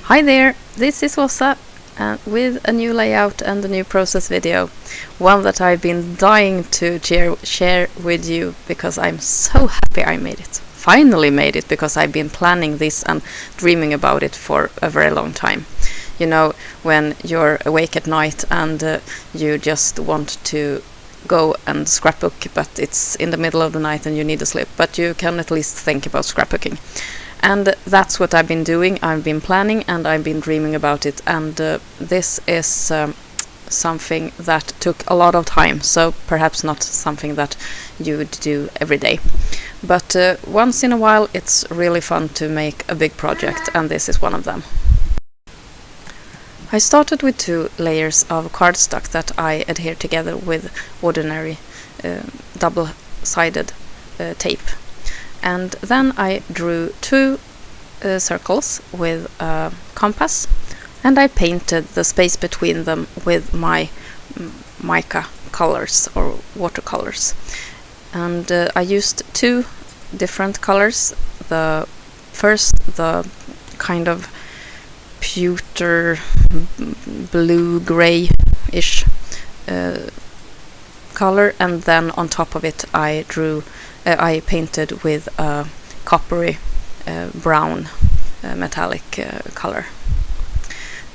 Hi there, this is Åsa with a new layout and a new process video, one that I've been dying to share with you because I'm so happy I made it. Finally made it, because I've been planning this and dreaming about it for a very long time. You know, when you're awake at night and you just want to go and scrapbook, but it's in the middle of the night and you need to sleep, but you can at least think about scrapbooking. And that's what I've been doing. I've been planning and I've been dreaming about it, and this is something that took a lot of time, so perhaps not something that you would do every day. But once in a while it's really fun to make a big project, and this is one of them. I started with 2 layers of cardstock that I adhere together with ordinary double-sided tape. And then I drew 2 circles with a compass, and I painted the space between them with my mica colors or watercolors. And I used 2 different colors. The first, the kind of pewter blue gray-ish color, and then on top of it I painted with a coppery brown metallic color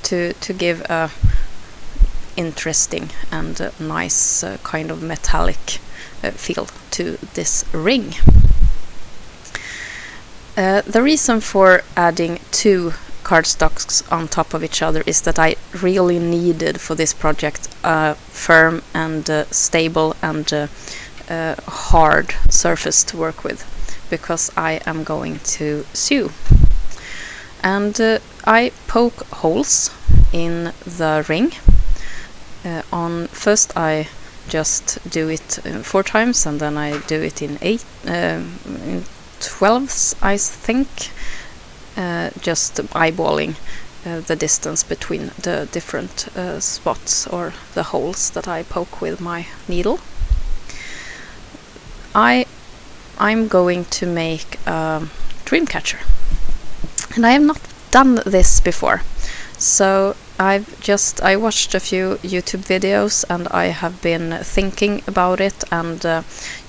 to give a interesting and nice kind of metallic feel to this ring. The reason for adding 2 cardstocks on top of each other is that I really needed for this project a firm and stable and hard surface to work with, because I am going to sew. And I poke holes in the ring. First I just do it 4 times, and then I do it in 12s, I think, just eyeballing the distance between the different spots or the holes that I poke with my needle. I'm going to make a dream catcher, and I have not done this before, so I watched a few YouTube videos and I have been thinking about it, and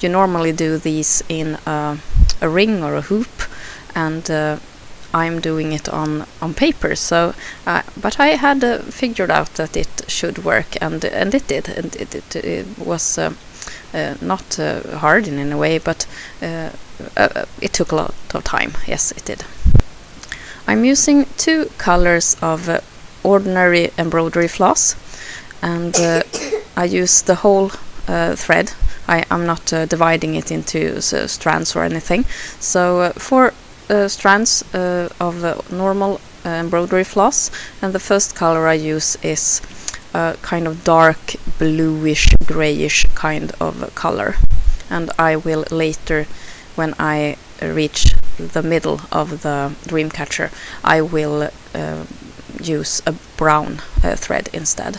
you normally do these in a ring or a hoop, and I'm doing it on paper, so but I had figured out that it should work, and it did, and it was not hard in any way, but it took a lot of time. Yes, it did. I'm using 2 colors of ordinary embroidery floss, and I use the whole thread. I'm not dividing it into strands or anything. So 4 strands of normal embroidery floss, and the first color I use is a kind of dark bluish grayish kind of color, and I will later, when I reach the middle of the dream catcher, I will use a brown thread instead.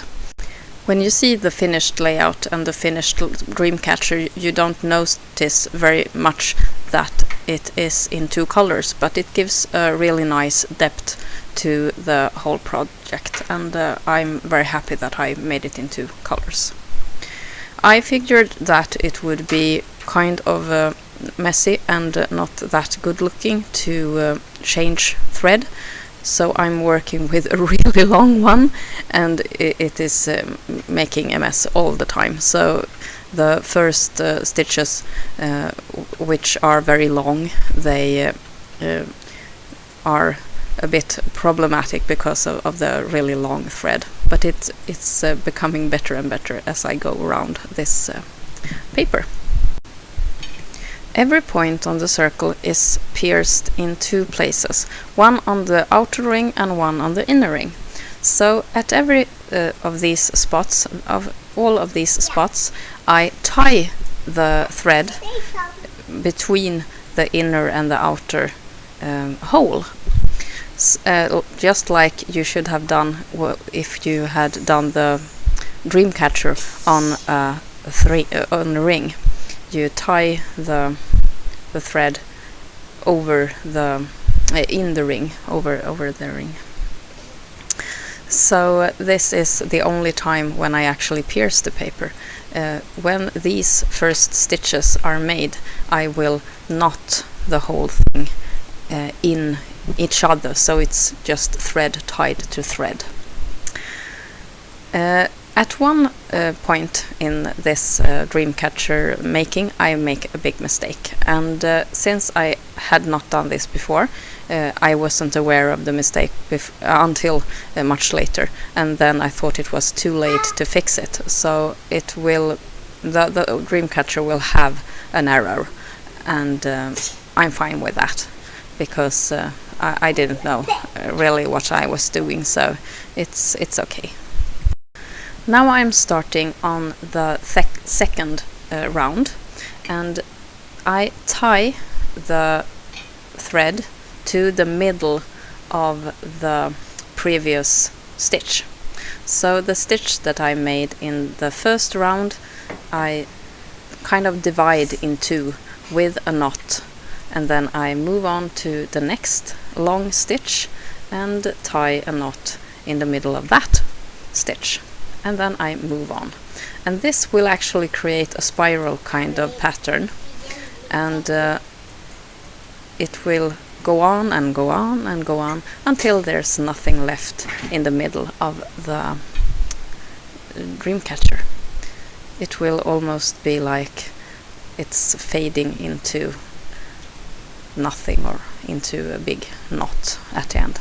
When you see the finished layout and the finished dream catcher, you don't notice very much that it is in 2 colors, but it gives a really nice depth to the whole project, and I'm very happy that I made it in 2 colors. I figured that it would be kind of messy and not that good looking to change thread, so I'm working with a really long one, and it is making a mess all the time. So the first stitches, which are very long, they are a bit problematic because of the really long thread, but it's becoming better and better as I go around this paper. Every point on the circle is pierced in 2 places, one on the outer ring and one on the inner ring. So at every of these spots, I tie the thread between the inner and the outer hole. Just like you should have done if you had done the dream catcher on a ring. You tie the thread over the in the ring, over the ring. So this is the only time when I actually pierce the paper. When these first stitches are made, I will knot the whole thing in each other, so it's just thread tied to thread. At one point in this Dreamcatcher making, I make a big mistake, and since I had not done this before, I wasn't aware of the mistake until much later, and then I thought it was too late to fix it. So it will, the Dreamcatcher will have an error, and I'm fine with that, because I didn't know really what I was doing, so it's okay. Now I'm starting on the second round, and I tie the thread to the middle of the previous stitch. So the stitch that I made in the first round, I kind of divide in two with a knot, and then I move on to the next long stitch and tie a knot in the middle of that stitch, and then I move on. And this will actually create a spiral kind of pattern, and it will go on and go on and go on until there's nothing left in the middle of the Dreamcatcher. It will almost be like it's fading into nothing, or into a big knot at the end.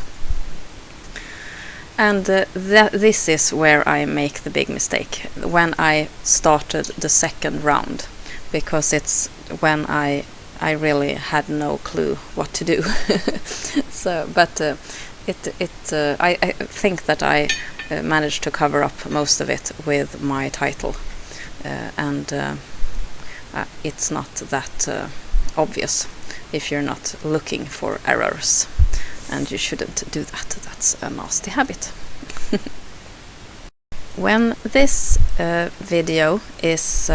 And this is where I make the big mistake, when I started the second round, because it's when I really had no clue what to do. So, but I think that I managed to cover up most of it with my title, and it's not that obvious if you're not looking for errors, and you shouldn't do that. That's a nasty habit. When this video is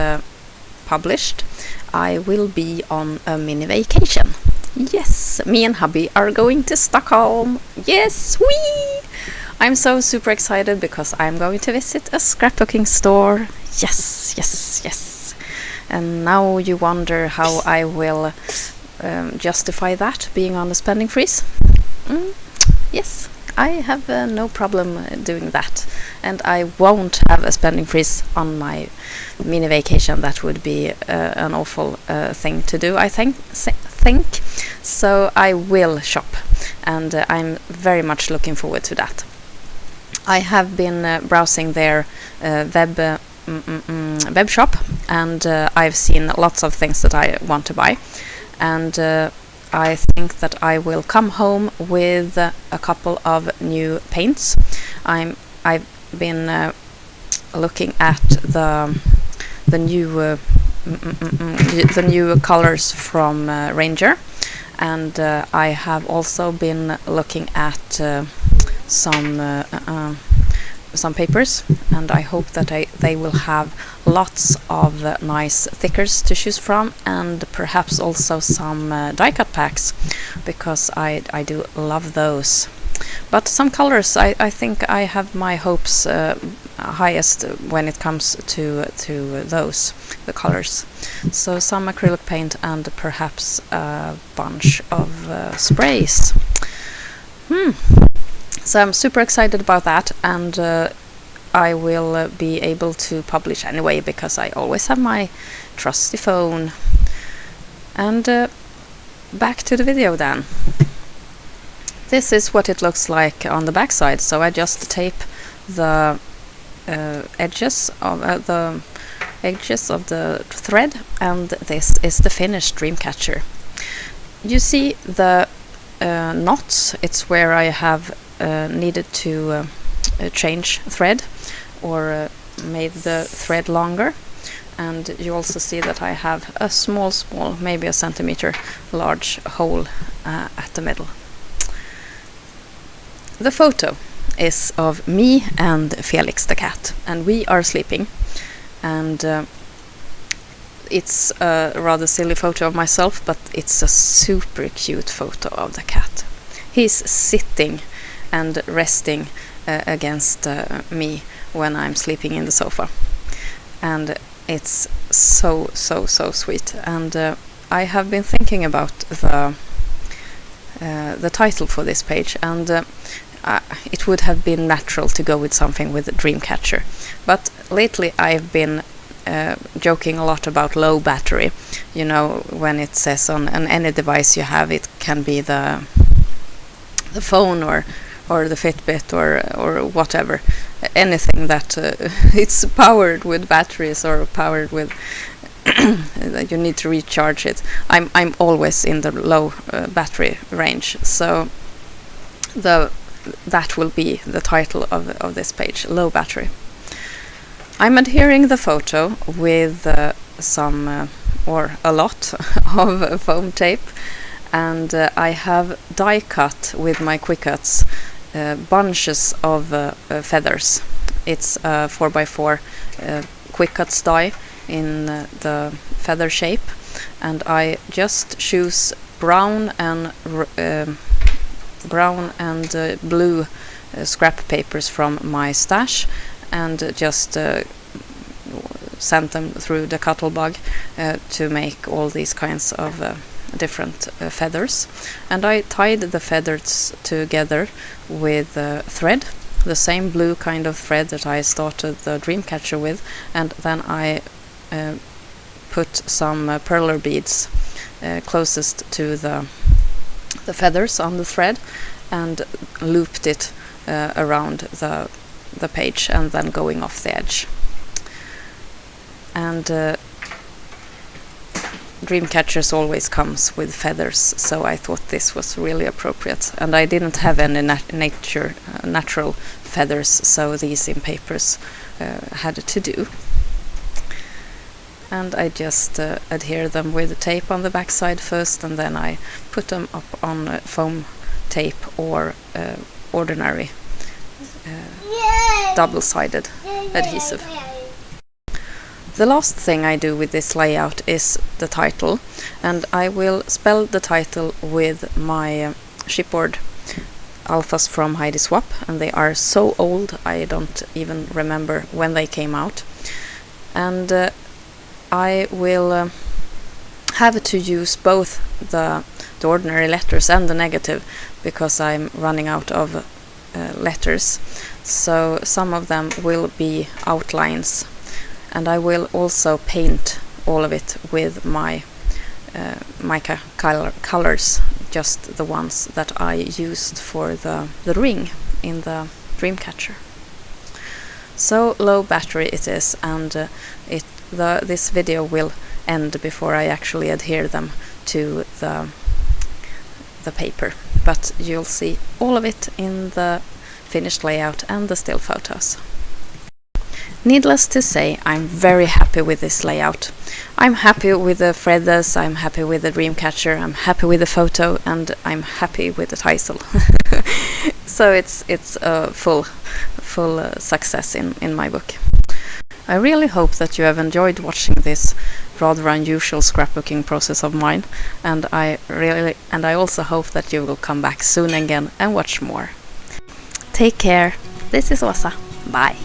published, I will be on a mini vacation. Yes, me and hubby are going to Stockholm. Yes, wee! I'm so super excited because I'm going to visit a scrapbooking store. Yes, yes, yes. And now you wonder how I will justify that, being on a spending freeze. Yes, I have no problem doing that, and I won't have a spending freeze on my mini vacation. That would be an awful thing to do, I think. So I will shop, and I'm very much looking forward to that. I have been browsing their web shop, and I've seen lots of things that I want to buy, and I think that I will come home with a couple of new paints. I've been looking at the new colors from Ranger, and I have also been looking at some papers, and I hope that they will have lots of nice thickers to choose from, and perhaps also some die cut packs, because I do love those. But some colors, I think I have my hopes highest when it comes to those, the colors. So some acrylic paint and perhaps a bunch of sprays. So I'm super excited about that, and I will be able to publish anyway, because I always have my trusty phone. And back to the video then. This is what it looks like on the back side. So I just tape the edges of the thread, and this is the finished Dreamcatcher. You see the knots. It's where I have needed to change thread, or made the thread longer, and you also see that I have a small, maybe a centimeter large hole at the middle. The photo is of me and Felix the cat, and we are sleeping, and it's a rather silly photo of myself, but it's a super cute photo of the cat. He's sitting and resting against me when I'm sleeping in the sofa. And it's so sweet. And I have been thinking about the title for this page, and it would have been natural to go with something with a Dreamcatcher. But lately I've been joking a lot about low battery. You know, when it says on any device you have, it can be the phone or the Fitbit or whatever, anything that it's powered with batteries or powered with you need to recharge it. I'm always in the low battery range, so that will be the title of this page, low battery. I'm adhering the photo with some or a lot of foam tape, and I have die cut with my quick cuts bunches of feathers. It's 4x4 quick cuts die in the feather shape, and I just choose brown and blue scrap papers from my stash, and just sent them through the Cuttlebug to make all these kinds of different feathers. And I tied the feathers together with thread, the same blue kind of thread that I started the Dreamcatcher with, and then I put some perler beads closest to the feathers on the thread, and looped it around the page, and then going off the edge. And Dreamcatchers always comes with feathers, so I thought this was really appropriate. And I didn't have any natural feathers, so these in papers had to do. And I just adhere them with the tape on the backside first, and then I put them up on foam tape or ordinary double-sided adhesive. The last thing I do with this layout is the title, and I will spell the title with my chipboard alphas from Heidi Swap, and they are so old I don't even remember when they came out. And I will have to use both the ordinary letters and the negative, because I'm running out of letters, so some of them will be outlines. And I will also paint all of it with my mica colors, just the ones that I used for the ring in the Dreamcatcher. So low battery it is, and this video will end before I actually adhere them to the paper, but you'll see all of it in the finished layout and the still photos. Needless to say, I'm very happy with this layout. I'm happy with the feathers, I'm happy with the Dreamcatcher, I'm happy with the photo, and I'm happy with the title. So it's a full success in my book. I really hope that you have enjoyed watching this rather unusual scrapbooking process of mine, and I also hope that you will come back soon again and watch more. Take care. This is Åsa. Bye.